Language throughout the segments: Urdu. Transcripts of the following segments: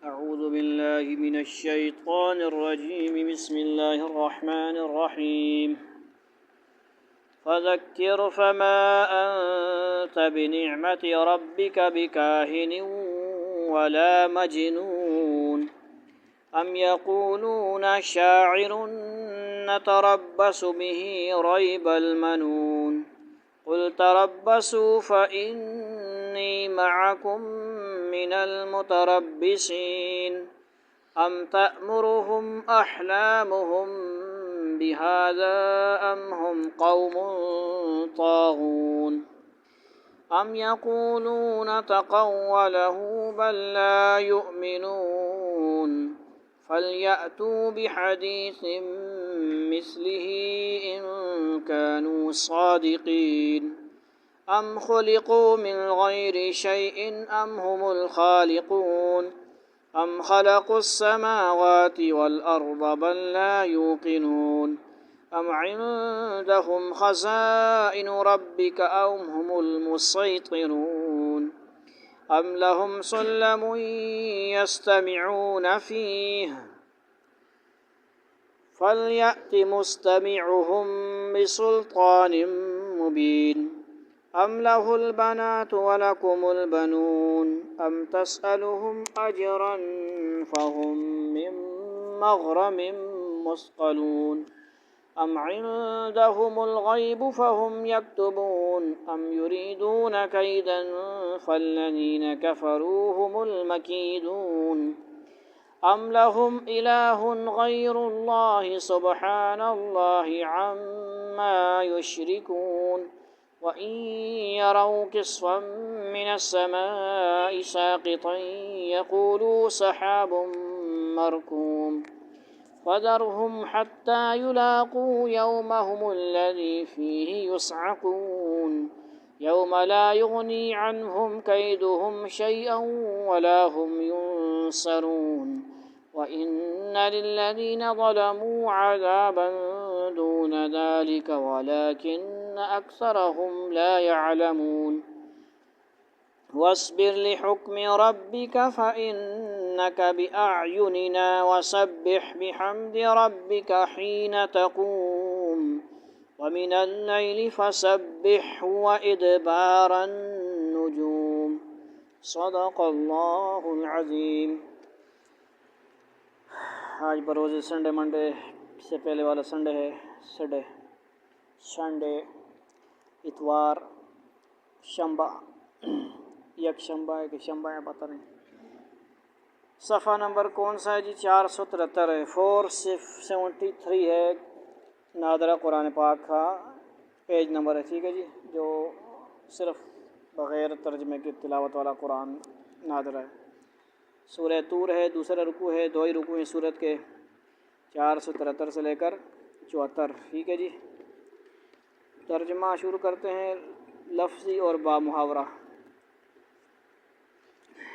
أعوذ بالله من الشيطان الرجيم بسم الله الرحمن الرحيم فذكر فما أنت بنعمة ربك بكاهن ولا مجنون أم يقولون شاعر نتربص به ريب المنون قل تربصوا فإني معكم من المتربصين أم تأمرهم أحلامهم بهذا أم هم قوم طاغون أم يقولون تقوله بل لا يؤمنون فليأتوا بحديث مثله إن كانوا صادقين أم خلقوا من غير شيء أم هم الخالقون أم خلقوا السماوات والأرض بل لا يوقنون أم عندهم خزائن ربك أم هم المسيطرون أم لهم سلم يستمعون فيه فليأت مستمعهم بسلطان مبين أم له البنات ولكم البنون أم تسألهم أجرا فهم من مغرم مثقلون أم عندهم الغيب فهم يكتبون أم يريدون كيدا فالذين كفروا هم المكيدون أم لهم إله غير الله سبحان الله عما يشركون وإن يروا كسفا من السماء ساقطا يقولوا سحاب مركوم فذرهم حتى يلاقوا يومهم الذي فيه يصعقون يوم لا يغني عنهم كيدهم شيئا ولا هم ينصرون وإن للذين ظلموا عذابا دون ذلك ولكن أكثرهم لا يعلمون واصبر لحكم ربك فإنك بأعيننا وسبح بحمد ربك حين تقوم ومن الليل فسبحه وإدبار النجوم صدق اللہ العظیم۔ آج بروز سنڈے منڈے سے پہلے والا سنڈے ہے، سنڈے اتوار شنبہ، یک شنبہ ہے کہ شنبہ ہے پتہ نہیں۔ صفحہ نمبر کون سا ہے جی؟ 473 ہے، 473 ہے نادرہ قرآن پاک کا پیج نمبر ہے، ٹھیک ہے جی، جو صرف بغیر ترجمے کی تلاوت والا قرآن نادرہ ہے۔ سورہ طور ہے، دوسرا رکوع ہے، 2 ہی رکوع ہیں سورت کے، 473 سے لے کر 74، ٹھیک ہے جی۔ ترجمہ شروع کرتے ہیں لفظی اور با محاورہ۔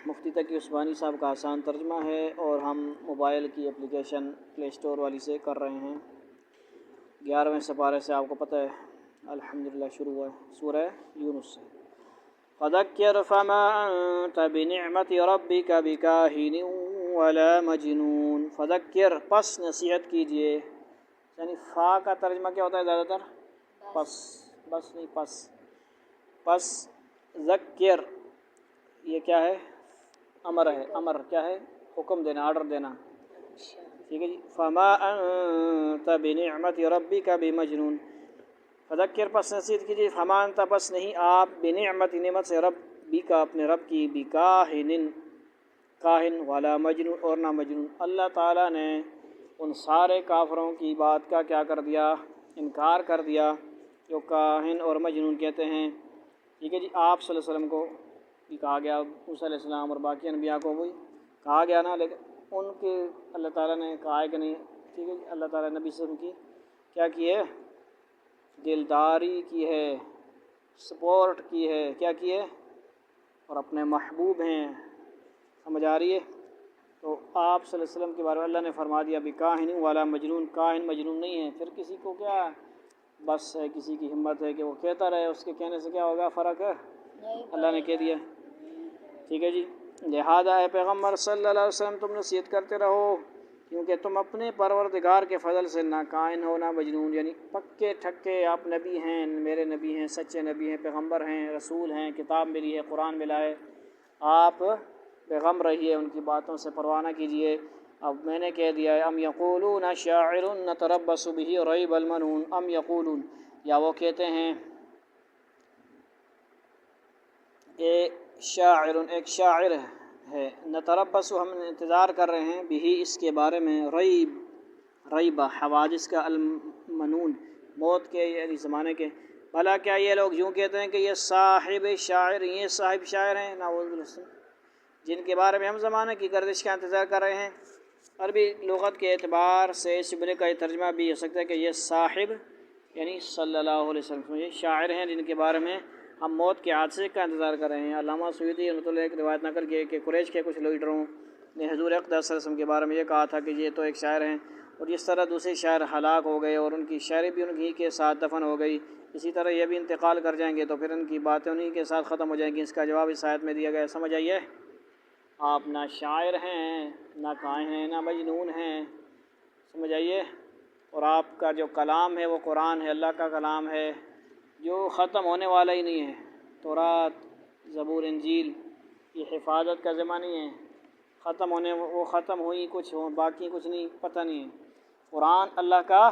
مفتی تقی عثمانی صاحب کا آسان ترجمہ ہے اور ہم موبائل کی اپلیکیشن پلے اسٹور والی سے کر رہے ہیں۔ 11ویں سپارے سے آپ کو پتہ ہے الحمدللہ شروع ہوا ہے، سورہ یونس سے۔ فذکر فما انت بنعمت ربک بکاہن ولا مجنون۔ فذکر پس نصیحت کیجئے، یعنی فا کا ترجمہ کیا ہوتا ہے زیادہ تر؟ پس، بس نہیں، پس ذکر یہ کیا ہے؟ امر ہے، امر کیا ہے؟ حکم دینا، آرڈر دینا، ٹھیک ہے جی۔ فما انت بنعمت ربک بمجنون، فذکر پس نصیحت کیجیے، فما انت پس نہیں آپ، بنعمت نعمت سے ربی کا اپنے رب کی، بکاہن کاہن والا مجنون اور نہ مجنون۔ اللہ تعالیٰ نے ان سارے کافروں کی بات کا کیا کر دیا؟ انکار کر دیا، جو کاہن اور مجنون کہتے ہیں، ٹھیک ہے جی۔ آپ صلی اللہ علیہ وسلم کو بھی کہا گیا، موسیٰ علیہ السلام اور باقی انبیاء کو بھی کہا گیا نا، لیکن ان کے اللہ تعالیٰ نے کہا ہے کہ نہیں، ٹھیک ہے جی۔ اللہ تعالیٰ نے نبی صلی اللہ علیہ وسلم کی کیا کی ہے؟ دلداری کی ہے، سپورٹ کی ہے، کیا کی ہے؟ اور اپنے محبوب ہیں، سمجھ آ رہی ہے؟ تو آپ صلی اللہ علیہ وسلم کے بارے میں اللہ نے فرما دیا بکاہن والا مجنون، کاہن مجنون نہیں ہے۔ پھر کسی کو کیا بس ہے، کسی کی ہمت ہے کہ وہ کہتا رہے، اس کے کہنے سے کیا ہوگا؟ فرق ہے، اللہ نے کہہ دیا، ٹھیک ہے جی۔ لہذا اے پیغمبر صلی اللہ علیہ وسلم تم نصیحت کرتے رہو، کیونکہ تم اپنے پروردگار کے فضل سے نہ کائن ہو نہ مجنون، یعنی پکے ٹھکے آپ نبی ہیں، میرے نبی ہیں، سچے نبی ہیں، پیغمبر ہیں، رسول ہیں، کتاب ملی ہے، قرآن ملا ہے، آپ پیغام رہیے، ان کی باتوں سے پرواہ نہ کیجیے۔ اب میں نے کہہ دیا ہے ام یقولون شاعر نتربص به ریب المنون، ام یقولون، یا وہ کہتے ہیں کہ شاعر، ایک شاعر ہے، نتربص، ہم انتظار کر رہے ہیں، بھی اس کے بارے میں، ریب حوادث کا، المنون موت کے یعنی زمانے کے، بھلا کیا یہ لوگ یوں کہتے ہیں کہ یہ صاحب شاعر، یہ صاحب شاعر ہیں، نعوذ باللہ، جن کے بارے میں ہم زمانے کی گردش کا انتظار کر رہے ہیں۔ عربی لغت کے اعتبار سے اس جملے کا یہ ترجمہ بھی ہو سکتا ہے کہ یہ صاحب یعنی صلی اللہ علیہ وسلم یہ شاعر ہیں جن کے بارے میں ہم موت کے حادثے کا انتظار کر رہے ہیں۔ علامہ سیوطی رحمۃ اللہ ایک روایت نقل کی کہ قریش کے کچھ لیڈروں نے حضور اقدس صلی اللہ علیہ وسلم کے بارے میں یہ کہا تھا کہ یہ تو ایک شاعر ہیں، اور جس طرح دوسرے شاعر ہلاک ہو گئے اور ان کی شاعری بھی انہی کے ساتھ دفن ہو گئی، اسی طرح یہ بھی انتقال کر جائیں گے تو پھر ان کی باتیں انہی کے ساتھ ختم ہو جائیں گی۔ اس کا جواب اس آیت میں دیا گیا، سمجھ آئیے؟ آپ نہ شاعر ہیں، نہ کائن ہیں، نہ مجنون ہیں، سمجھ آئیے؟ اور آپ کا جو کلام ہے وہ قرآن ہے، اللہ کا کلام ہے جو ختم ہونے والا ہی نہیں ہے۔ تورات، زبور، انجیل یہ حفاظت کا ذمہ نہیں ہے، ختم ہونے وہ ختم ہوئی کچھ ہو، باقی کچھ نہیں، پتہ نہیں ہے۔ قرآن اللہ کا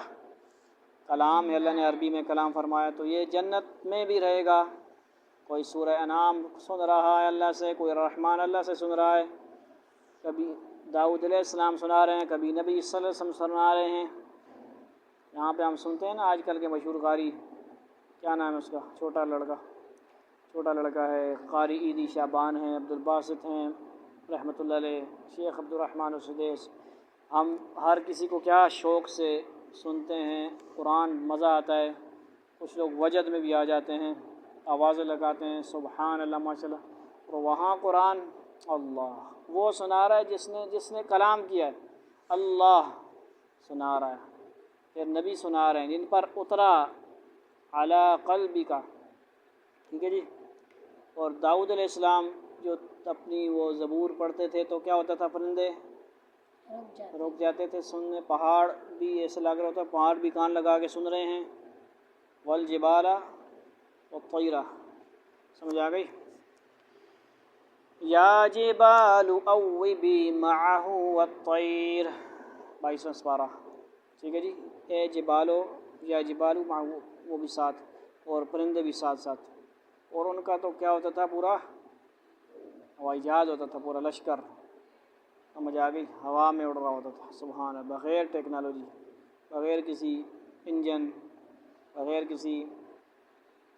کلام ہے، اللہ نے عربی میں کلام فرمایا، تو یہ جنت میں بھی رہے گا۔ کوئی سورہ انعام سن رہا ہے اللہ سے، کوئی رحمان اللہ سے سن رہا ہے، کبھی داؤد علیہ السلام سنا رہے ہیں، کبھی نبی صلی اللہ علیہ وسلم سنا رہے ہیں۔ یہاں پہ ہم سنتے ہیں نا آج کل کے مشہور قاری، کیا نام ہے اس کا، چھوٹا لڑکا ہے، قاری عیدی شعبان ہیں، عبدالباسط ہیں رحمۃ اللہ علیہ، شیخ عبدالرحمن السدیس، ہم ہر کسی کو کیا شوق سے سنتے ہیں قرآن، مزہ آتا ہے، کچھ لوگ وجد میں بھی آ جاتے ہیں، آوازیں لگاتے ہیں، سبحان اللہ ماشاء اللہ، اور وہاں قرآن اللہ وہ سنا رہا ہے جس نے کلام کیا ہے، اللہ سنا رہا ہے، پھر نبی سنا رہے ہیں جن پر اترا علی قلبک، ٹھیک ہے جی۔ اور داؤد علیہ السلام جو اپنی وہ زبور پڑھتے تھے تو کیا ہوتا تھا، پرندے رک جاتے تھے سننے، پہاڑ بھی ایسا لگ رہا ہوتا ہے پہاڑ بھی کان لگا کے سن رہے ہیں، والجبال والطیر، سمجھ آ گئی؟ یا جبال اوبی معہ والطیر، 22واں سپارہ، ٹھیک ہے جی۔ اے جبالو، یا جبالو معہ، وہ بھی ساتھ، اور پرندے بھی ساتھ ساتھ، اور ان کا تو کیا ہوتا تھا، پورا ہوائی جہاز ہوتا تھا، پورا لشکر، سمجھ آ گئی، ہوا میں اڑ رہا ہوتا تھا، سبحان اللہ، بغیر ٹیکنالوجی، بغیر کسی انجن، بغیر کسی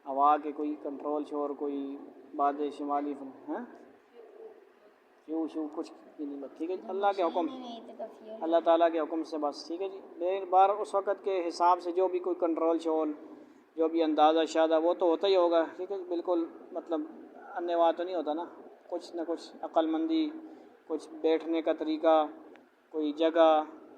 ہوا کے کوئی کنٹرول شور، کوئی باد شمالی ہیں، شو کچھ بھی نہیں، ٹھیک ہے جی، اللہ کے حکم، اللہ تعالیٰ کے حکم سے بس، ٹھیک ہے جی۔ لیکن بار اس وقت کے حساب سے جو بھی کوئی کنٹرول شور، جو بھی اندازہ شادہ وہ تو ہوتا ہی ہوگا، ٹھیک ہے، بالکل مطلب انیوا تو نہیں ہوتا نا، کچھ نہ کچھ عقل مندی، کچھ بیٹھنے کا طریقہ، کوئی جگہ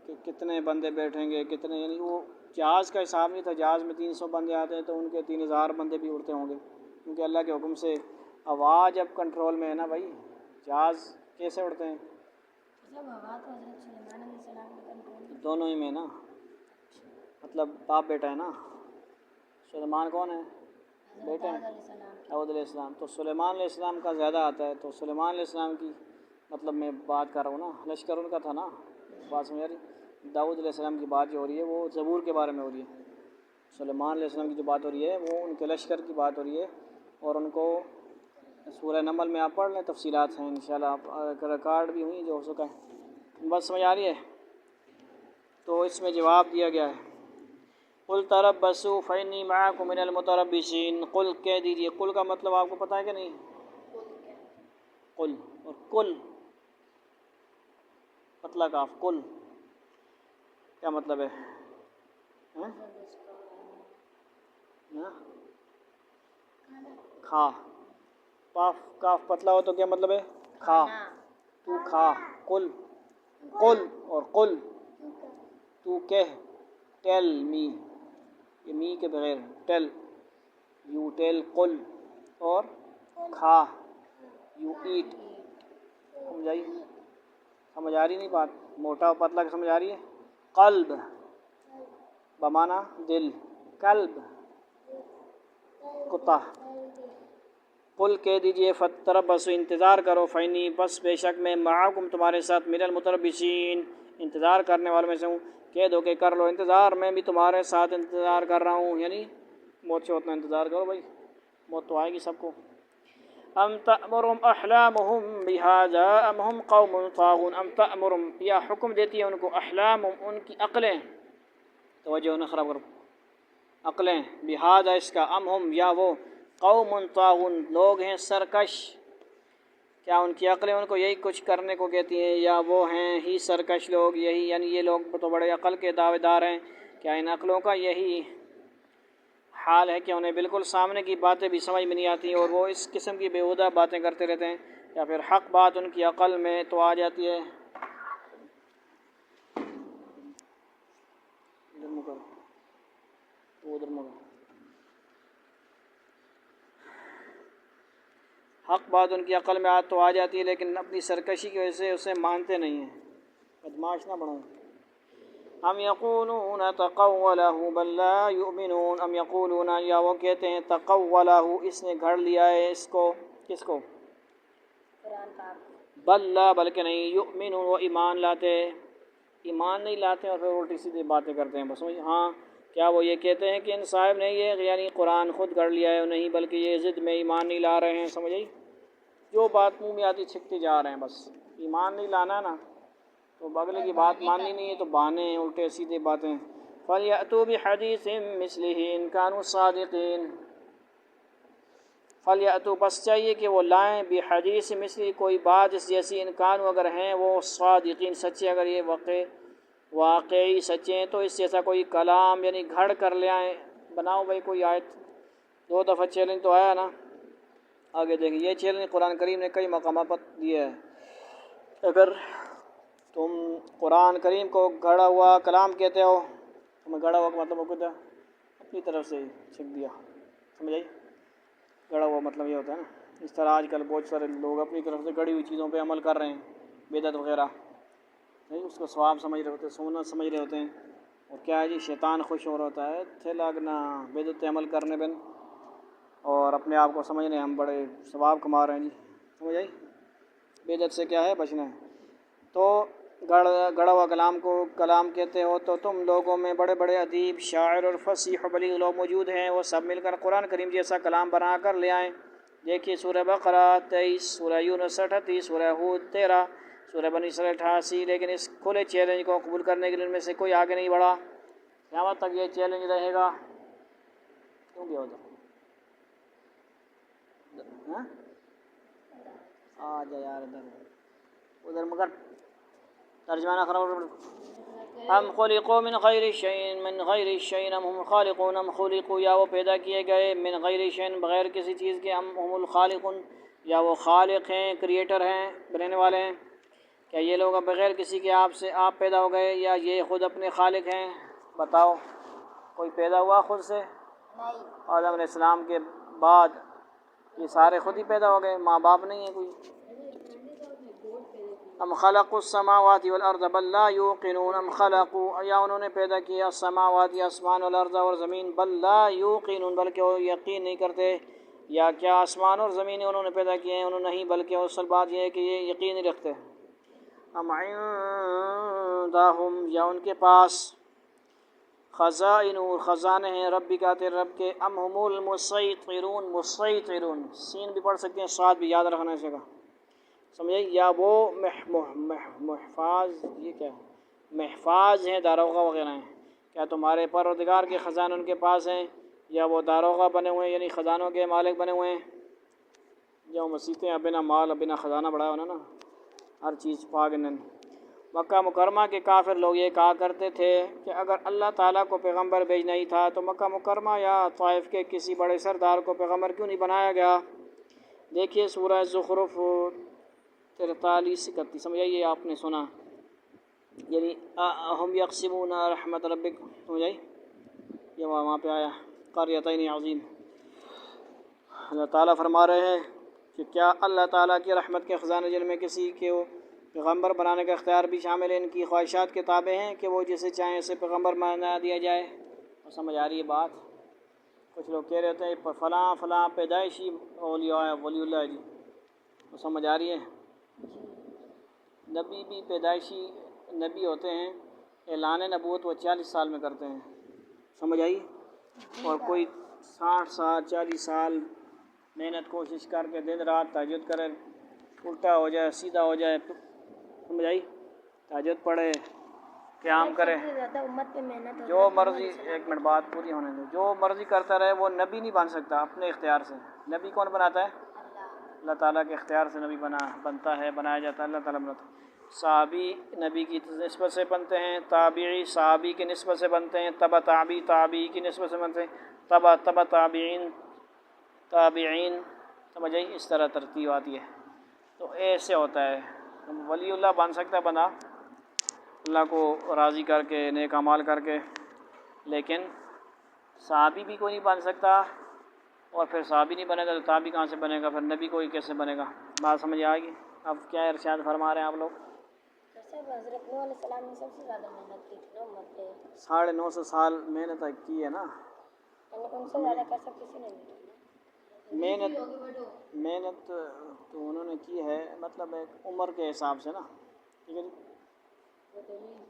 کہ کتنے بندے بیٹھیں گے، کتنے، یعنی وہ جہاز کا حساب نہیں تھا، جہاز میں 300 بندے آتے ہیں تو ان کے 3000 بندے بھی اڑتے ہوں گے، کیونکہ اللہ کے حکم سے ہوا جب کنٹرول میں ہے نا بھائی، جہاز کیسے اڑتے ہیں، دونوں ہی میں نا، مطلب باپ بیٹا ہے نا، سلیمان کون ہے، بیٹا ہے داؤد علیہ السلام، تو سلیمان علیہ السلام کا زیادہ آتا ہے، تو سلیمان علیہ السلام کی مطلب میں بات کر رہا ہوں نا، لشکر ان کا تھا نا، بات سمجھ رہی؟ داؤد علیہ السلام کی بات جو ہو رہی ہے وہ زبور کے بارے میں ہو رہی ہے، سلیمان علیہ السلام کی جو بات ہو رہی ہے وہ ان کے لشکر کی بات ہو رہی ہے، اور ان کو سورہ نمل میں آپ پڑھ لیں، تفصیلات ہیں انشاءاللہ، ریکارڈ بھی ہوئی جو ہو سکا ہے، بس سمجھ آ رہی ہے؟ تو اس میں جواب دیا گیا ہے، قل تربصوا فإنی معکم من المتربصین، قل کہہ دیجیے، قل کا مطلب آپ کو پتہ ہے کہ نہیں؟ قل اور کل پتلا کاف، کل کیا مطلب ہے؟ کھا، کاف پتلا ہو تو کیا مطلب ہے؟ کھا، تو کھا، قل، قل اور قل، تو کہہ، ٹیل می، یہ می کے بغیر ٹیل، یو ٹیل، قل، اور کھا، یو ایٹ، سمجھ آ رہی نہیں بات؟ موٹا و پتلا سمجھ آ رہی ہے؟ قلب بمانا دل، قلب کتا۔ قل کہہ دیجئے فتربصوا انتظار کرو، فینی بس بے شک میں معکم تمہارے ساتھ من المتربصین انتظار کرنے والوں میں سے ہوں۔ کہہ دو کہ کر لو انتظار، میں بھی تمہارے ساتھ انتظار کر رہا ہوں، یعنی موت سے اتنا انتظار کرو بھائی، موت تو آئے گی سب کو۔ ام تأمرهم احلامهم بهذا ام هم قوم طاغون، ام تأمرهم یا حکم دیتی ہے ان کو، احلامهم ان کی عقلیں، توجہ نہ خراب کرو، عقلیں، بهذا اس کا، ام ہم یا وہ، قوم طاغون لوگ ہیں سرکش، کیا ان کی عقلیں ان کو یہی کچھ کرنے کو کہتی ہیں، یا وہ ہیں ہی سرکش لوگ، یہی یعنی یہ لوگ تو بڑے عقل کے دعوے دار ہیں، کیا ان عقلوں کا یہی حال ہے کہ انہیں بالکل سامنے کی باتیں بھی سمجھ میں نہیں آتی اور وہ اس قسم کی بیہودہ باتیں کرتے رہتے ہیں، یا پھر حق بات ان کی عقل میں تو آ جاتی ہے۔ حق بات ان کی عقل میں تو آ جاتی ہے لیکن اپنی سرکشی کی وجہ سے اسے مانتے نہیں ہیں، بدماش نہ بنو۔ ام یقولون تقولہ بل لا یؤمنون، ام یقولون یا وہ کہتے ہیں تقولہ اس نے گھڑ لیا ہے اس کو، کس کو؟ بل لا بلکہ نہیں، یؤمنون وہ ایمان لاتے، ایمان نہیں لاتے اور پھر الٹی سیدھی باتیں کرتے ہیں بس۔ ہاں کیا وہ یہ کہتے ہیں کہ ان صاحب نے یہ یعنی قرآن خود گڑھ لیا ہے؟ نہیں، بلکہ یہ ضد میں ایمان نہیں لا رہے ہیں، سمجھ آئی؟ جو بات منہ میں آتی چھکتے جا رہے ہیں، بس ایمان نہیں لانا نا تو بغلے کی بات ماننی نہیں ہے تو بہانے الٹے سیدھے باتیں۔ فَلْيَأْتُوا بِحَدِيثٍ مِثْلِهِ إِن كَانُوا صَادِقِينَ، فَلْيَأْتُوا بس چاہیے کہ وہ لائیں بحدیث مثلی کوئی بات اس جیسی، ان کانوا اگر ہیں وہ صادقین سچے، اگر یہ واقعی سچے ہیں تو اس جیسا کوئی کلام یعنی گھڑ کر لے آئیں، بناؤ بھائی کوئی آیت۔ 2 دفعہ چیلنج تو آیا نا، آگے دیکھیں یہ چیلنج قرآن کریم نے کئی مقامات پر دیا ہے، اگر تم قرآن کریم کو گھڑا ہوا کلام کہتے ہو، تمہیں گھڑا ہوا کا مطلب وہ کہتا ہے اپنی طرف سے چھک دیا، سمجھ آئی؟ گڑا ہوا مطلب یہ ہوتا ہے نا، اس طرح آج کل بہت سارے لوگ اپنی طرف سے گڑی ہوئی چیزوں پہ عمل کر رہے ہیں، بدعت وغیرہ، نہیں اس کو ثواب سمجھ رہے ہوتے ہیں، سونا سمجھ رہے ہوتے ہیں، اور کیا ہے جی شیطان خوش ہو رہا ہوتا ہے تھے لگنا بدعت عمل کرنے بن، اور اپنے آپ کو سمجھ رہے ہیں ہم بڑے ثواب کما رہے ہیں جی، سمجھ آئی؟ بدعت سے کیا ہے بچنا ہے۔ تو گڑا ہوا کلام کو کلام کہتے ہو تو تم لوگوں میں بڑے بڑے ادیب، شاعر اور فصیح و بلیغ لوگ موجود ہیں، وہ سب مل کر قرآن کریم جیسا کلام بنا کر لے آئیں۔ دیکھیے سورہ بقرہ 23، سورہ یونس 38، سورہ ہود 13، سورہ بنی اسرائیل 88، لیکن اس کھلے چیلنج کو قبول کرنے کے لیے ان میں سے کوئی آگے نہیں بڑھا، قیامت تک یہ چیلنج رہے گا۔ کیوں گیا ادھر؟ آ جا یار ادھر مگر ترجمہ خراب۔ ام خلقوا من غیر شیء، من غیر شیء ام هم خالقون، ام خلقوا یا وہ پیدا کیے گئے، من غیر شیء بغیر کسی چیز کے، ام هم الخالقون یا وہ خالق ہیں، کریٹر ہیں، بنانے والے ہیں، کیا یہ لوگ بغیر کسی کے آپ پیدا ہو گئے یا یہ خود اپنے خالق ہیں؟ بتاؤ کوئی پیدا ہوا خود سے؟ آدم علیہ السلام کے بعد یہ سارے خود ہی پیدا ہو گئے، ماں باپ نہیں ہے کوئی۔ ام خلقوا السماوات والارض بل لا یوقنون، ام خلقوا یا انہوں نے پیدا کیا السماوات آسمان والارض اور زمین، بل لا یوقنون بلکہ وہ یقین نہیں کرتے، یا کیا آسمان اور زمین انہوں نے پیدا کیے ہیں؟ انہوں نہیں، بلکہ اصل بات یہ ہے کہ یہ یقین نہیں رکھتے۔ ام عندہم یا ان کے پاس خزائن خزانے ہیں ربی کا تیرے رب کے، ام هم المسیطرون، مسیطرون سین بھی پڑھ سکتے ہیں صاد بھی یاد رکھنا اس کا، سمجھے؟ یا وہ محفاظ، یہ کیا ہے؟ محفاظ ہیں، داروغہ وغیرہ ہیں، کیا تمہارے پروردگار کے خزانے ان کے پاس ہیں، یا وہ داروغہ بنے ہوئے ہیں یعنی خزانوں کے مالک بنے ہوئے ہیں؟ جو مسیطیں بنا مال بنا خزانہ بڑھایا ہونا نا، ہر چیز پاگنن۔ مکہ مکرمہ کے کافر لوگ یہ کہا کرتے تھے کہ اگر اللہ تعالیٰ کو پیغمبر بھیجنا ہی تھا تو مکہ مکرمہ یا طائف کے کسی بڑے سردار کو پیغمبر کیوں نہیں بنایا گیا؟ دیکھیے سورہ زخرف 43-31، سمجھائیے آپ نے سنا، یعنی ہم یقسمون رحمت ربک، سمجھائی؟ یہ وہاں پہ آیا قریتین عظیم، اللہ تعالیٰ فرما رہے ہیں کہ کیا اللہ تعالیٰ کی رحمت کے خزانے جن میں کسی کے پیغمبر بنانے کا اختیار بھی شامل ہے، ان کی خواہشات کے تابع ہیں کہ وہ جسے چاہیں اسے پیغمبر بنا دیا جائے؟ اور سمجھ آ رہی ہے بات؟ کچھ لوگ کہہ رہے ہوتے ہیں فلاں فلاں پیدائشی اولیاء ولی اللہ جی، وہ سمجھ آ رہی ہے؟ نبی بھی پیدائشی نبی ہوتے ہیں، اعلان نبوت وہ 40 سال میں کرتے ہیں، سمجھ آئی؟ اور کوئی 60 سال 40 سال محنت کوشش کر کے دن رات تہجد کرے، الٹا ہو جائے سیدھا ہو جائے، سمجھ آئی؟ تہجد پڑھے، قیام کرے، جو مرضی، ایک منٹ بات پوری ہونے دیں، جو مرضی کرتا رہے، وہ نبی نہیں بن سکتا اپنے اختیار سے۔ نبی کون بناتا ہے؟ اللہ تعالیٰ کے اختیار سے نبی بنتا ہے، بنایا جاتا ہے، اللہ تعالیٰ بناتا ہے۔ صحابی نبی کی نسبت سے بنتے ہیں، تابعی صحابی کی نسبت سے بنتے ہیں، تبع تابعی تابعی کی نسبت سے بنتے ہیں، تبع تابعین تابعین، سمجھ آئی؟ اس طرح ترتیب آتی ہے۔ تو ایسے ہوتا ہے، ولی اللہ بن سکتا ہے بنا اللہ کو راضی کر کے، نیک اعمال کر کے، لیکن صحابی بھی کوئی نہیں بن سکتا، اور پھر صحابی نہیں بنے گا تو تابعی کہاں سے بنے گا؟ پھر نبی کوئی کیسے بنے گا؟ بات سمجھ آئے گی؟ اب کیا ارشاد فرما رہے ہیں آپ لوگ؟ حضرت نوح علیہ السلام نے سب سے زیادہ محنت کی تھی نا امت پہ، 950 سال محنت کی ہے نا، ان سے زیادہ کر سب کسی نے نہیں کی۔ محنت تو انہوں نے کی ہے، مطلب ایک عمر کے حساب سے نا، ٹھیک ہے جی؟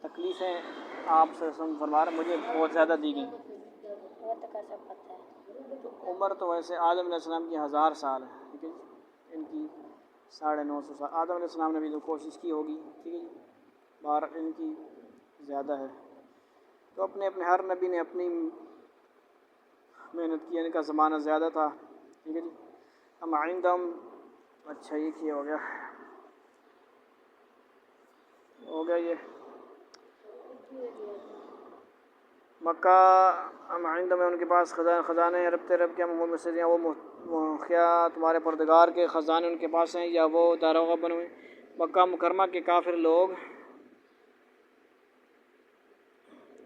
تکلیفیں آپ سے فرما رہے مجھے بہت زیادہ دی گئیں، وہ تو کر سب پتہ ہے۔ تو عمر تو ویسے آدم علیہ السلام کی 1000 سال ہے، ٹھیک ہے جی؟ ان کی 950 سال، آدم علیہ السلام نے بھی تو کوشش کی ہوگی، ٹھیک ہے جی؟ بار ان کی زیادہ ہے، تو اپنے ہر نبی نے اپنی محنت کی، ان کا زمانہ زیادہ تھا، ٹھیک ہے جی؟ ہم عندہم، اچھا یہ ہو گیا یہ مکہ ہم عندہم میں ان کے پاس خزانے رب کیا محمد مسجد ہیں، وہ کیا تمہارے پردگار کے خزانے ان کے پاس ہیں، یا وہ داروغہ بنے ہوئے؟ مکہ مکرمہ کے کافر لوگ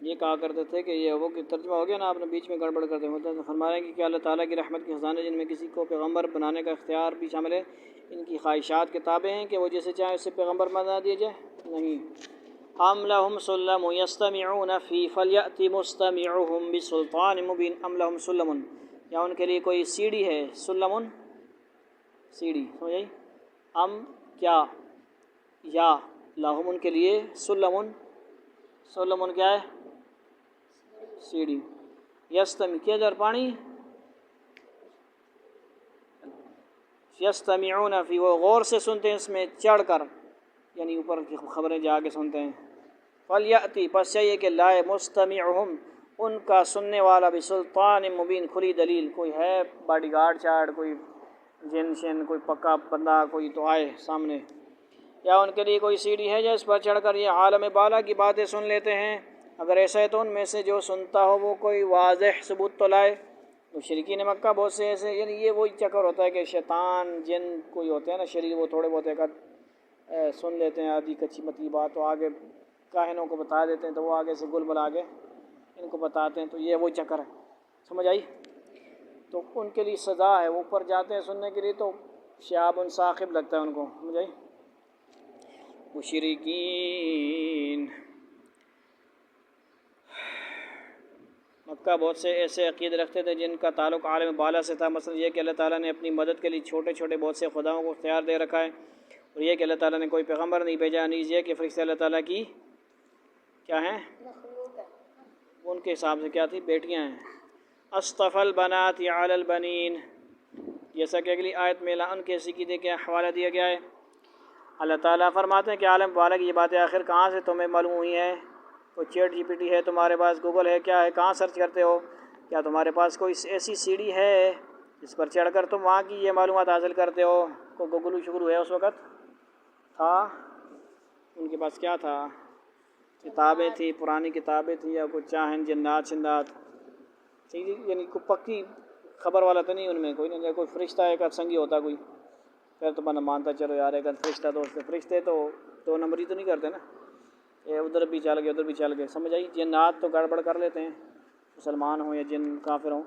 یہ کہا کرتے تھے کہ یہ وہ ترجمہ ہو گیا نا، آپ نے بیچ میں گڑبڑ کرتے ہوتے ہیں، فرمایا کہ اللہ تعالیٰ کی رحمت کے خزانے جن میں کسی کو پیغمبر بنانے کا اختیار بھی شامل ہے، ان کی خواہشات کے تابع ہیں کہ وہ جسے چاہے اسے پیغمبر بنا دیا جائے؟ نہیں۔ ام لہم سلم یستمعون فی فلیأت مستمعہم بسلطان مبین، ام لہم سلم، یا ان کے لیے کوئی سیڑھی ہے، سلم سیڑھی، سمجھ آئی؟ ام کیا، یا لہم ان کے لیے، سلم کیا ہے؟ سیڑھی، یستمی کیا در پانی، یستمعون فی، وہ غور سے سنتے ہیں اس میں چڑھ کر، یعنی اوپر کی خبریں جا کے سنتے ہیں۔ فلیأتی، پس چاہیے کہ لائے مستمعہم، ان کا سننے والا، بسلطان مبین، کھلی دلیل، کوئی ہے باڈی گارڈ چارڈ، کوئی جن شن، کوئی پکا بندہ کوئی تو آئے سامنے، یا ان کے لیے کوئی سیڑھی ہے جس پر چڑھ کر یہ عالم بالا کی باتیں سن لیتے ہیں؟ اگر ایسا ہے تو ان میں سے جو سنتا ہو وہ کوئی واضح ثبوت تو لائے۔ مشرکین مکہ بہت سے ایسے، یعنی یہ وہی چکر ہوتا ہے کہ شیطان جن کوئی ہوتے ہیں نا شریر، وہ تھوڑے بہت ایک سن لیتے ہیں آدھی کچی متی بات، تو آگے کاہنوں کو بتا دیتے ہیں، تو وہ آگے سے گل بلا کے ان کو بتاتے ہیں، تو یہ وہی چکر ہے، سمجھ آئی؟ تو ان کے لیے سزا ہے، وہ اوپر جاتے ہیں سننے کے لیے تو شہاب ثاقب لگتا ہے ان کو، سمجھ آئی؟ مشرکین مکہ بہت سے ایسے عقیدے رکھتے تھے جن کا تعلق عالم بالا سے تھا، مثلا یہ کہ اللہ تعالیٰ نے اپنی مدد کے لیے چھوٹے چھوٹے بہت سے خداؤں کو اختیار دے رکھا ہے، اور یہ کہ اللہ تعالیٰ نے کوئی پیغمبر نہیں بھیجا، نیز یہ کہ فرشتے اللہ تعالیٰ کی کیا ہیں، ان کے حساب سے کیا تھی، بیٹیاں ہیں۔ اصطفى البنات علی البنین، جیسا کہ اگلی آیت میں ان کے عقیدے کا حوالہ دیا گیا ہے۔ اللہ تعالیٰ فرماتے ہیں کہ عالم والا کی یہ باتیں آخر کہاں سے تمہیں معلوم ہوئی ہیں؟ کوئی چیٹ جی پی ٹی ہے تمہارے پاس، گوگل ہے، کیا ہے، کہاں سرچ کرتے ہو؟ کیا تمہارے پاس کوئی ایسی سیڑھی ہے جس پر چڑھ کر تم وہاں کی یہ معلومات حاصل کرتے ہو؟ کوئی گوگلو شگلو ہے اس وقت؟ تھا ان کے پاس، کیا تھا؟ کتابیں تھیں، پرانی کتابیں تھیں، یا کوئی چاہن جنات شندات، ٹھیک ہے، یعنی کوئی پکی خبر والا تو نہیں ان میں کوئی نہیں، کوئی فرشتہ ایک سنگی ہوتا کوئی، پھر تو بنا مانتا چلو یار ایک فرشتہ دوست ہے، فرشتے تو 2 نمبری تو نہیں کرتے نا، یہ ادھر بھی چل گئے ادھر بھی چل گئے، سمجھ آئی؟ جنات تو گڑبڑ کر لیتے ہیں، مسلمان ہوں یا جن کافر ہوں۔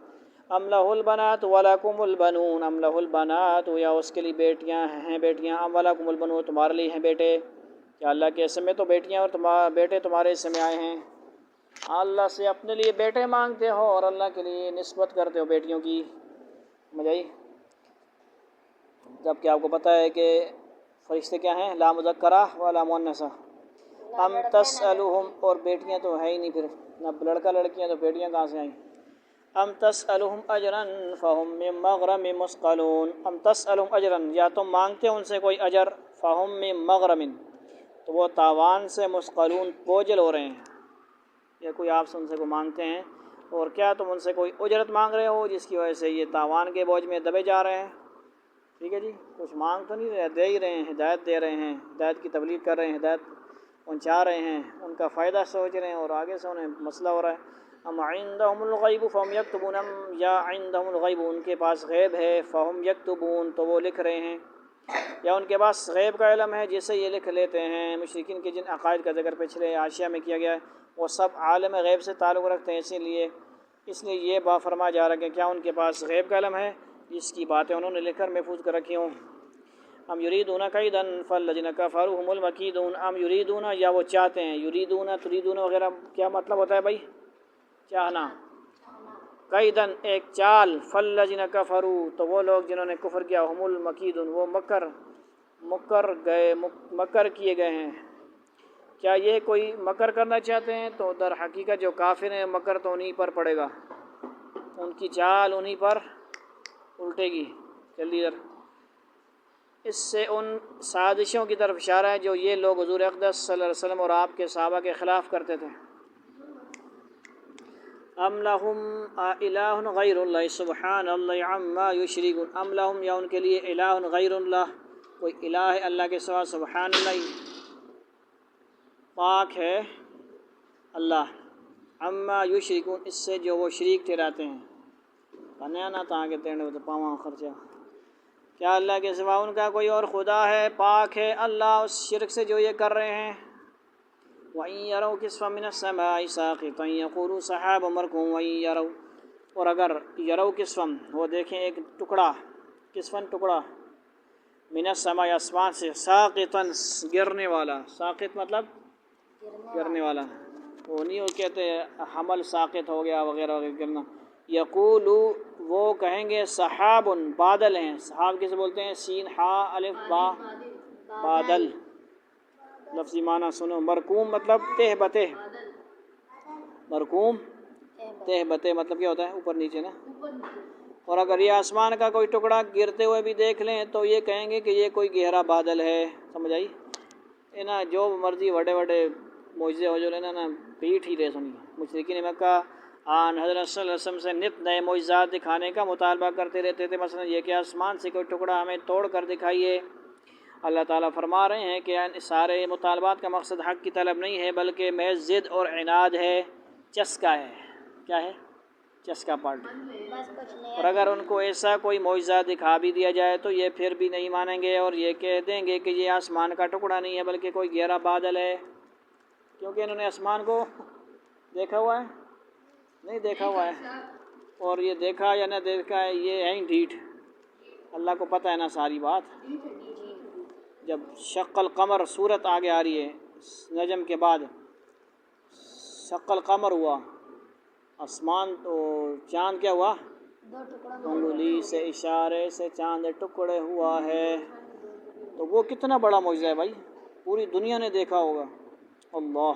ام لہ البنات ولکم البنون، ام لہ البنات، یا اس کے لیے بیٹیاں ہیں بیٹیاں، ام ولکم البنون، تمہارے لیے ہیں بیٹے، کہ اللہ کے حصے میں تو بیٹیاں اور بیٹے تمہارے حصے میں آئے ہیں۔ اللہ سے اپنے لیے بیٹے مانگتے ہو اور اللہ کے لیے نسبت کرتے ہو بیٹیوں کی، سمجھ آئی؟ جب کہ آپ کو پتہ ہے کہ فرشتے کیا ہیں؟ لا مذکرہ ولا مؤنثہ۔ ام تسألہم، اور بیٹیاں تو ہے ہی نہیں، پھر نہ لڑکا لڑکیاں، تو بیٹیاں کہاں سے آئیں؟ ام تسألہم اجرا فہم من مغرم مثقلون، ام تسألہم اجرا، یا تم مانگتے ہو ان سے کوئی اجر، فہم من مغرم، تو وہ تاوان سے مثقلون، بوجھل ہو رہے ہیں، یا کوئی آپ سے ان سے کو مانگتے ہیں اور کیا تم ان سے کوئی اجرت مانگ رہے ہو جس کی وجہ سے یہ تاوان کے بوجھ میں دبے جا رہے ہیں؟ ٹھیک ہے جی، کچھ مانگ تو نہیں رہے، دے ہی رہے ہیں، ہدایت دے رہے ہیں، ہدایت کی تبلیغ کر رہے ہیں، ہدایت پہنچا رہے ہیں، ان کا فائدہ سوچ رہے ہیں اور آگے سے انہیں مسئلہ ہو رہا ہے۔ ام عندہم الغیب فہم یکتبون، یا عندہم الغیب، ان کے پاس غیب ہے، فہم یکتبون، تو وہ لکھ رہے ہیں، یا ان کے پاس غیب کا علم ہے جسے یہ لکھ لیتے ہیں۔ مشرکین کے جن عقائد کا ذکر پچھلے حاشیہ میں کیا گیا ہے وہ سب عالم غیب سے تعلق رکھتے ہیں، اس لیے یہ بات فرمایا جا رہا ہے کہ کیا ان کے پاس غیب کا علم ہے جس کی باتیں انہوں نے لکھ کر محفوظ کر رکھی ہوں۔ ام یریدون کیدا فالذین کفروا هم المکیدون، ام یریدون، یا وہ چاہتے ہیں، یریدون تریدون وغیرہ کیا مطلب ہوتا ہے بھائی؟ چاہنا، کیدن ایک چال، فالذین کفروا، تو وہ لوگ جنہوں نے کفر کیا، هم المکیدون، وہ مکر کیے گئے ہیں۔ کیا یہ کوئی مکر کرنا چاہتے ہیں؟ تو در حقیقت جو کافر ہیں مکر تو انہی پر پڑے گا، ان کی چال انہی پر الٹے گی۔ جلدی در اس سے ان سازشوں کی طرف اشارہ ہے جو یہ لوگ حضور اقدس صلی اللہ علیہ وسلم اور آپ کے صحابہ کے خلاف کرتے تھے۔ ام لہم الہ غیر اللہ سبحان اللہ عما یشرکون، ام لہم، یا ان کے لیے الہ غیر اللہ، کوئی الہ ہے اللہ کے سوا، سبحان اللہ، پاک ہے اللہ، عما یشرکون، اس سے جو وہ شریک ٹھہراتے ہیں۔ پنیا نہ تاکہ تینڈے ہوتے پاواں خرچہ، کیا اللہ کے سوا ان کا کوئی اور خدا ہے؟ پاک ہے اللہ اس شرک سے جو یہ کر رہے ہیں۔ وَإِن يَرَوْا كِسْفًا مِّنَ السَّمَاءِ سَاقِطًا يَقُولُوا سَحَابٌ مَّرْكُومٌ وَإِن يَرَوْا، اور اگر یرو کسفن، وہ دیکھیں ایک ٹکڑا، کسفن ٹکڑا، من السماء، آسمان سے، ساقطاً گرنے والا، ساقط مطلب گرنے والا، وہ نہیں وہ کہتے حمل ساقط ہو گیا وغیرہ وغیرہ گرنا۔ یقولو، وہ کہیں گے، سحاب، بادل ہیں، سحاب کسے بولتے ہیں؟ سین ہا الف با، بادل، لفظی معنی سنو، مرکوم مطلب تہ بتہ، مرکوم تہ بتہ مطلب کیا ہوتا ہے؟ اوپر نیچے نا۔ اور اگر یہ آسمان کا کوئی ٹکڑا گرتے ہوئے بھی دیکھ لیں تو یہ کہیں گے کہ یہ کوئی گہرا بادل ہے، سمجھ آئی؟ نا جو مرضی وڈے وڈے معجزے ہو جو لینا نا پیٹ ہی رہے سنی۔ مشرکین مکہ آن حضرت صلی اللہ علیہ وسلم سے نت نئے معجزات دکھانے کا مطالبہ کرتے رہتے تھے، مثلا یہ کہ آسمان سے کوئی ٹکڑا ہمیں توڑ کر دکھائیے۔ اللہ تعالیٰ فرما رہے ہیں کہ سارے مطالبات کا مقصد حق کی طلب نہیں ہے بلکہ محض ضد اور عناد ہے، چسکا ہے۔ کیا ہے؟ چسکا پارٹی۔ اور اگر ان کو ایسا کوئی معجزہ دکھا بھی دیا جائے تو یہ پھر بھی نہیں مانیں گے اور یہ کہہ دیں گے کہ یہ آسمان کا ٹکڑا نہیں ہے بلکہ کوئی گہرا بادل ہے، کیونکہ انہوں نے آسمان کو دیکھا ہوا ہے؟ نہیں دیکھا ہوا ہے، اور یہ دیکھا یا نہ دیکھا ہے یہ ہے ہی ڈھیٹ، اللہ کو پتہ ہے نا ساری بات۔ جب شق القمر صورت آگے آ رہی ہے نجم کے بعد، شق القمر ہوا، آسمان تو چاند کیا ہوا؟ انگلی سے اشارے سے چاند ٹکڑے ہوا ہے، تو وہ کتنا بڑا معجزہ ہے بھائی، پوری دنیا نے دیکھا ہوگا۔ اللہ،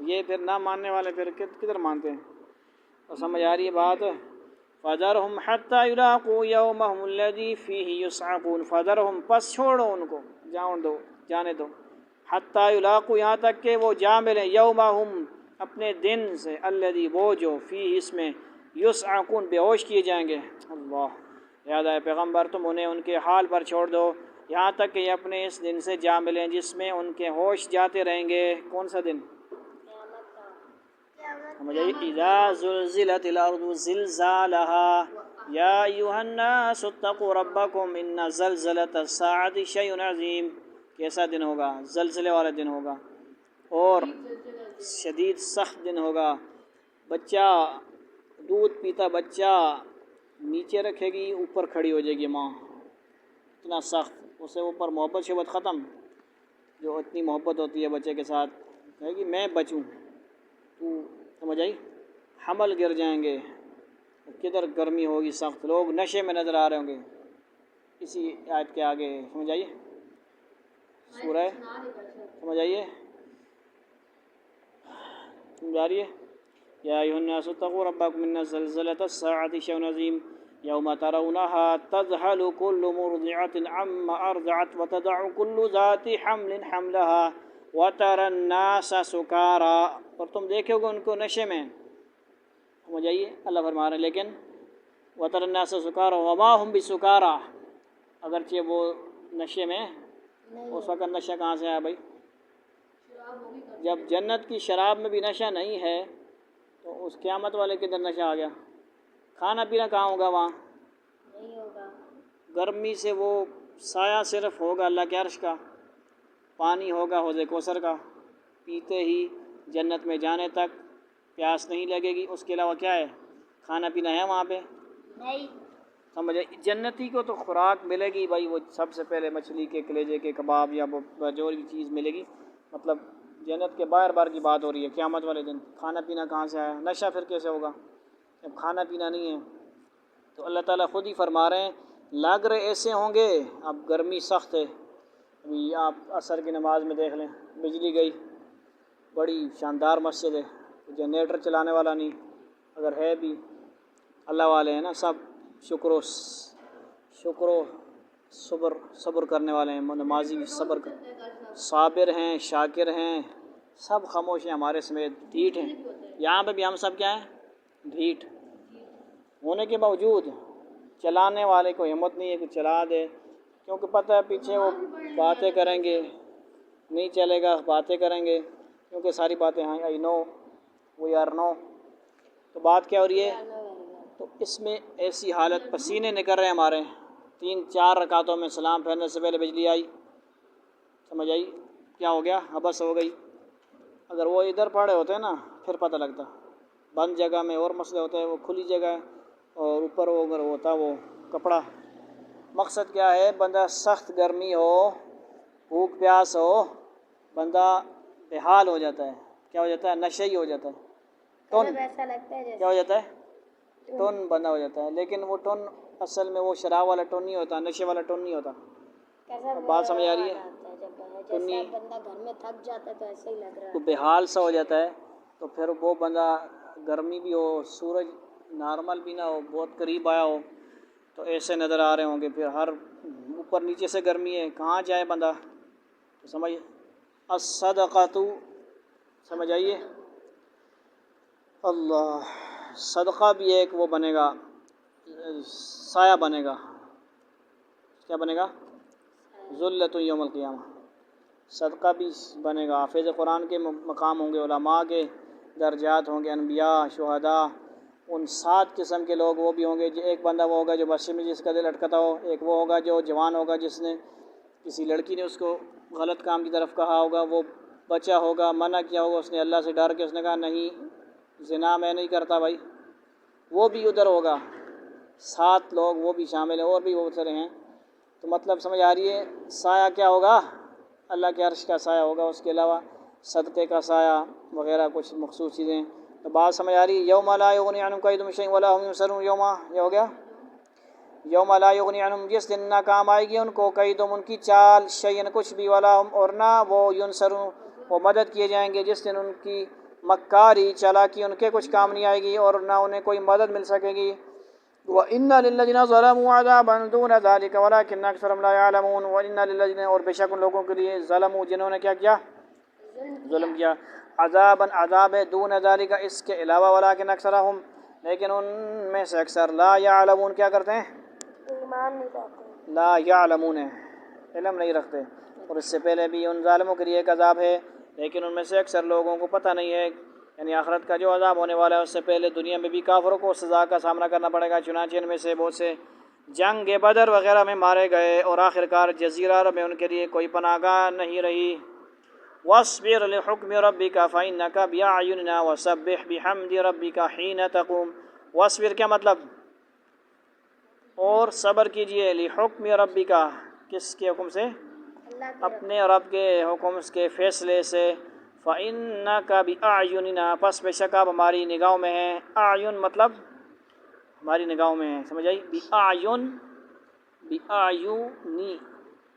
یہ پھر نہ ماننے والے پھر کدھر مانتے ہیں؟ اور سمجھ آ رہی ہے بات؟ فَذَرْهُمْ حَتَّى يُلَاقُوا يَوْمَهُمُ الَّذِي فِيهِ يُصْعَقُونَ، فَذَرْهُمْ، پس چھوڑو ان کو، جانے دو، حَتَّى يُلَاقُوا، یہاں تک کہ وہ جا ملیں، يَوْمَهُمْ، اپنے دن سے، الَّذِي، وہ جو، فِيهِ، اس میں، يُصْعَقُونَ، بے ہوش کیے جائیں گے۔ اللہ، یاد آئے پیغمبر تم انہیں ان کے حال پر چھوڑ دو یہاں تک کہ یہ اپنے اس دن سے جا ملیں جس میں ان کے ہوش جاتے رہیں گے۔ کون سا دن؟ اذا زلزلت الارض زلزالها یا ایھا الناس اتقوا ربکم ان زلزلۃ الساعۃ شیء عظیم، کیسا دن ہوگا؟ زلزلے والا دن ہوگا اور شدید سخت دن ہوگا۔ بچہ، دودھ پیتا بچہ نیچے رکھے گی اوپر کھڑی ہو جائے گی ماں، اتنا سخت، اسے اوپر محبت شبت ختم، جو اتنی محبت ہوتی ہے بچے کے ساتھ، کہے گی میں بچوں تو، سمجھ آئی؟ حمل گر جائیں گے، کدھر گرمی ہوگی سخت، لوگ نشے میں نظر آ رہے ہوں گے اسی آیت کے آگے، سمجھ آئیے سورہ، سمجھ آئیے، سمجھ آ رہی ہے؟ یا ایھا الناس اتقوا ربکم ان زلزلۃ الساعۃ شیء عظیم یوم ترونها تذهل كل مرضعة عما ارضعت وتضع كل ذات حمل حملها وترى الناس سکارى، اور تم دیکھو گے ان کو نشے میں، سمجھ آئیے؟ اللہ فرما رہے ہیں لیکن وترى الناس سکارى وما هم بسکارى، اگرچہ وہ نشے میں، اس وقت نشہ کہاں سے آیا بھائی؟ جب جنت کی شراب میں بھی نشہ نہیں ہے تو اس قیامت والے کے اندر نشہ آ گیا، کھانا پینا کہاں ہوگا وہاں؟ نہیں ہوگا، گرمی سے وہ سایہ صرف ہوگا اللہ کے عرش کا، پانی ہوگا حوض کوثر کا، پیتے ہی جنت میں جانے تک پیاس نہیں لگے گی، اس کے علاوہ کیا ہے؟ کھانا پینا ہے وہاں پہ؟ نہیں، سمجھے؟ جنتی کو تو خوراک ملے گی بھائی، وہ سب سے پہلے مچھلی کے کلیجے کے کباب یا جو بھی چیز ملے گی، مطلب جنت کے باہر بار کی بات ہو رہی ہے، قیامت والے دن کھانا پینا کہاں سے آیا؟ نشہ پھر کیسے ہوگا جب کھانا پینا نہیں ہے؟ تو اللہ تعالیٰ خود ہی فرما رہے ہیں لگ رہے ایسے ہوں گے، اب گرمی سخت ہے، ابھی آپ عصر کی نماز میں دیکھ لیں بجلی گئی، بڑی شاندار مسجد ہے، جنریٹر چلانے والا نہیں، اگر ہے بھی اللہ والے ہیں نا، سب شکر و صبر کرنے والے ہیں، نمازی صابر ہیں، شاکر ہیں، سب خاموش ہیں ہمارے سمیت، ڈھیٹ ہیں، یہاں پہ بھی ہم سب کیا ہیں؟ ڈھیٹ ہونے کے باوجود چلانے والے کو ہمت نہیں ہے کہ چلا دے، کیونکہ پتہ ہے پیچھے وہ باتیں کریں گے، نہیں چلے گا، باتیں کریں گے، کیونکہ ساری باتیں ہیں آئی نو وی آر نو، تو بات کیا ہو رہی ہے؟ تو اس میں ایسی حالت، پسینے نکل رہے ہیں ہمارے، 3-4 رکعتوں میں سلام پھیرنے سے پہلے بجلی آئی، سمجھ آئی؟ کیا ہو گیا؟ حبس ہو گئی، اگر وہ ادھر پڑے ہوتے ہیں نا پھر پتہ لگتا، بند جگہ میں اور مسئلے ہوتے ہیں، وہ کھلی جگہ ہے اور اوپر وہ اگر ہوتا وہ کپڑا، مقصد کیا ہے؟ بندہ سخت گرمی ہو، بھوک پیاس ہو، بندہ بے حال ہو جاتا ہے، کیا ہو جاتا ہے؟ نشئی ہو جاتا ہے، ٹن، ایسا لگتا ہے کیا ہو جاتا ہے؟ ٹن بندہ ہو جاتا ہے، لیکن وہ ٹن اصل میں وہ شراب والا ٹن نہیں ہوتا، نشے والا ٹن نہیں ہوتا، بات سمجھ آ رہی ہے؟ جیسا بندہ گھر میں تھک جاتا ہے تو ایسا ہی لگ رہا تو ہے، بے حال سا ہو جاتا ہے، تو پھر وہ بندہ گرمی بھی ہو، سورج نارمل بھی نہ ہو، بہت قریب آیا ہو، تو ایسے نظر آ رہے ہوں گے، پھر ہر اوپر نیچے سے گرمی ہے، کہاں جائے بندہ؟ تو سمجھ الصدقۃ، سمجھ آئیے؟ اللہ، صدقہ بھی ایک وہ بنے گا، سایہ بنے گا، کیا بنے گا؟ ذلۃ یوم القیامہ، صدقہ بھی بنے گا، حافظ قرآن کے مقام ہوں گے، علماء کے درجات ہوں گے، انبیاء، شہداء، ان 7 قسم کے لوگ وہ بھی ہوں گے، ایک بندہ وہ ہوگا جو مسجد میں جس کا دل اٹکتا ہو، ایک وہ ہوگا جو جوان ہوگا جس نے کسی لڑکی نے اس کو غلط کام کی طرف کہا ہوگا، وہ بچہ ہوگا، منع کیا ہوگا اس نے اللہ سے ڈر کے، اس نے کہا نہیں زنا میں نہیں کرتا بھائی، وہ بھی ادھر ہوگا، 7 لوگ وہ بھی شامل ہیں، اور بھی بہت سارے ہیں، تو مطلب سمجھ آ رہی ہے؟ سایہ کیا ہوگا؟ اللہ کے عرش کا سایہ ہوگا، اس کے علاوہ صدقے کا سایہ وغیرہ کچھ مخصوص چیزیں، تو بات سمجھ آ رہی ہے؟ یوم لا یغنی عنہم کیدہم شیئا ولا هم ینصرون، یوم یہ ہو گیا، یوم لا یغنی عنہم، جس دن نہ کام آئے گی ان کو، کیدہم ان کی چال، شیئا کچھ بھی، ولا ہم اور نہ وہ، ینصرون وہ مدد کیے جائیں گے، جس دن ان کی مکاری چالاکی ان کے کچھ کام نہیں آئے گی اور نہ انہیں کوئی مدد مل سکے گی۔ وَإِنَّ لِلَّذِينَ ظَلَمُوا عَذَابًا دُونَ ذَلِكَ وَلَكِنَّ أَكْثَرَهُمْ لَا يَعْلَمُونَ وَإِنَّ لِلَّذِينَ، اور بے شک ان لوگوں کے لیے، ظلموا جنہوں نے کیا کیا؟ ظلم کیا، عذابًا عذاب ہے، دون ذالک اس کے علاوہ، ولیکن اکثرہم لیکن ان میں سے اکثر، لا یعلمون کیا کرتے ہیں؟ ایمان نہیں لاتے، لا یعلمون علم نہیں رکھتے، اور اس سے پہلے بھی ان ظالموں کے لیے ایک عذاب ہے، لیکن ان میں سے اکثر لوگوں کو پتہ نہیں ہے، یعنی آخرت کا جو عذاب ہونے والا ہے اس سے پہلے دنیا میں بھی کافروں کو سزا کا سامنا کرنا پڑے گا، چنانچہ ان میں سے بہت سے جنگ بدر وغیرہ میں مارے گئے، اور آخرکار جزیرہ عرب میں ان کے لیے کوئی پناہ گاہ نہیں رہی۔ وَاصْبِرْ لِحُكْمِ رَبِّكَ فَإِنَّكَ بِأَعْيُنِنَا وَسَبِّحْ بِحَمْدِ رَبِّكَ حِينَ تَقُومُ۔ وَاصْبِرْ کیا مطلب؟ اور صبر کیجئے لحکم ربک، کس کے حکم سے؟ اللہ کے اپنے رب کے حکم کے فیصلے سے۔ فَإِنَّكَ بِأَعْيُنِنَا، پس بے شک آپ ہماری نگاہوں میں ہیں۔ اعین مطلب ہماری نگاہوں میں ہیں، سمجھ آئی؟ بِأَعْيُن، بِأَعْيُنِ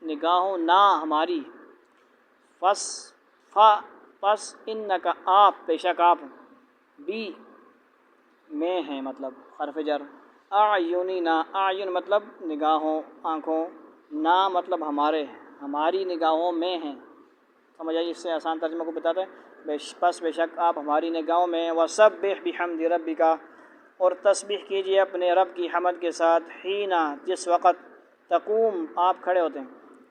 نگاہوں نہ ہماری، پس انکا آپ، بے شک آپ، بی میں ہیں مطلب حرف جر، اعیننا، اعین مطلب نگاہوں، آنکھوں، نا مطلب ہمارے، ہماری نگاہوں میں ہیں، سمجھ آئی؟ اس سے آسان ترجمہ کو بتاتا ہے، پس بے شک آپ ہماری نگاہوں میں ہیں۔ وَسَبِّحْ بِحَمْدِ رَبِّكَ، اور تسبیح کیجئے اپنے رب کی حمد کے ساتھ، حینا جس وقت، تقوم آپ کھڑے ہوتے ہیں،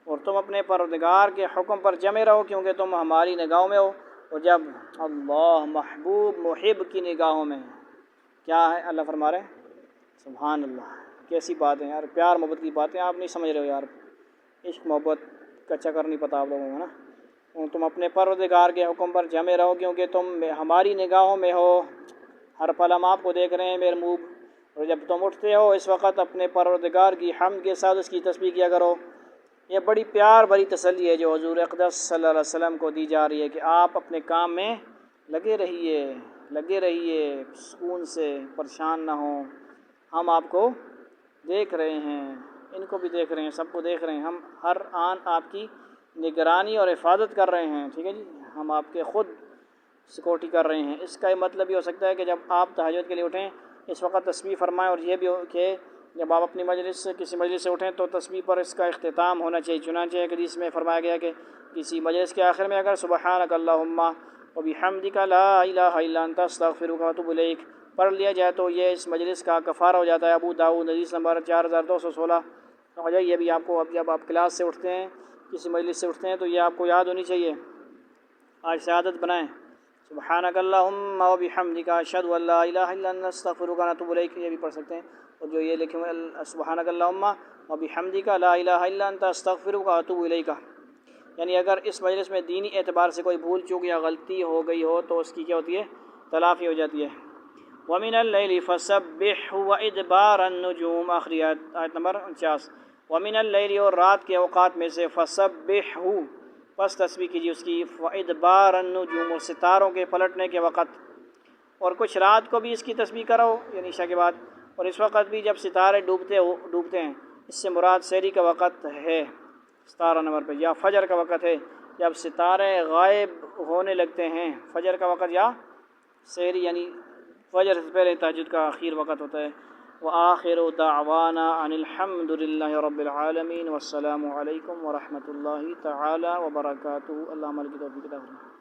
اور تم اپنے پروردگار کے حکم پر جمے رہو کیونکہ تم ہماری نگاہوں میں ہو۔ اور جب اللہ محبوب محب کی نگاہوں میں کیا ہے، اللہ فرما رہے ہیں سبحان اللہ، کیسی بات ہے یار، پیار محبت کی باتیں آپ نہیں سمجھ رہے ہو یار، عشق محبت کا چکر نہیں پتہ آپ لوگوں کو نا۔ تم اپنے پروردگار کے حکم پر جمے رہو کیونکہ تم ہماری نگاہوں میں ہو، ہر پل ہم آپ کو دیکھ رہے ہیں میرے محبوب، اور جب تم اٹھتے ہو اس وقت اپنے پروردگار کی حمد کے ساتھ اس کی تسبیح کیا کرو۔ یہ بڑی پیار بھری تسلی ہے جو حضور اقدس صلی اللہ علیہ وسلم کو دی جا رہی ہے کہ آپ اپنے کام میں لگے رہیے سکون سے، پریشان نہ ہوں، ہم آپ کو دیکھ رہے ہیں، ان کو بھی دیکھ رہے ہیں، سب کو دیکھ رہے ہیں، ہم ہر آن آپ کی نگرانی اور حفاظت کر رہے ہیں، ٹھیک ہے جی، ہم آپ کے خود سیکورٹی کر رہے ہیں۔ اس کا یہ مطلب یہ ہو سکتا ہے کہ جب آپ تہجد کے لیے اٹھیں اس وقت تسبیح فرمائیں، اور یہ بھی ہو کہ جب آپ اپنی مجلس سے کسی مجلس سے اٹھیں تو تسبیح پر اس کا اختتام ہونا چاہیے۔ چنانچہ ایک حدیث میں فرمایا گیا کہ کسی مجلس کے آخر میں اگر سبحانک اللہم وبحمدک لا الہ الا انت استغفرک واتوب الیک پڑھ لیا جائے تو یہ اس مجلس کا کفارہ ہو جاتا ہے۔ ابو داؤد حدیث نمبر 4216۔ سمجھ آئی؟ یہ بھی آپ کو، اب جب آپ کلاس سے اٹھتے ہیں، کسی مجلس سے اٹھتے ہیں تو یہ آپ کو یاد ہونی چاہیے، آج سے عادت بنائیں۔ سبحانک اللہم وبحمدک اشہد ان لا الہ الا انت استغفرک واتوب الیک، یہ بھی پڑھ سکتے ہیں۔ اور جو یہ لکھے ہوئے سبحانک اللہم وبحمدک لا الہ الا انت استغفرک واتوب الیک، یعنی اگر اس مجلس میں دینی اعتبار سے کوئی بھول چوک یا غلطی ہو گئی ہو تو اس کی کیا ہوتی ہے؟ تلافی ہو جاتی ہے۔ وَمِنَ اللَّيْلِ فَسَبِّحْهُ وَإِدْبَارَ النُّجُومِ، آخری آیت نمبر 49۔ وَمِنَ اللَّيْلِ، اور رات کے اوقات میں سے، فَسَبِّحْهُ پس تسبیح کیجیے اس کی، وَإِدْبَارَ النُّجُومِ ستاروں کے پلٹنے کے وقت، اور کچھ رات کو بھی اس کی تسبیح کرو یعنی عشاء کے بعد، اور اس وقت بھی جب ستارے ڈوبتے ہیں، اس سے مراد سحری کا وقت ہے 17 نمبر پہ، یا فجر کا وقت ہے جب ستارے غائب ہونے لگتے ہیں، فجر کا وقت یا سحری یعنی فجر سے پہلے تہجد کا آخر وقت ہوتا ہے۔ وآخر دعوانا ان الحمد للہ رب العالمین، والسلام علیکم ورحمۃ اللہ تعالی وبرکاتہ۔ اللہ عمل کی توفیق عطا فرمائے۔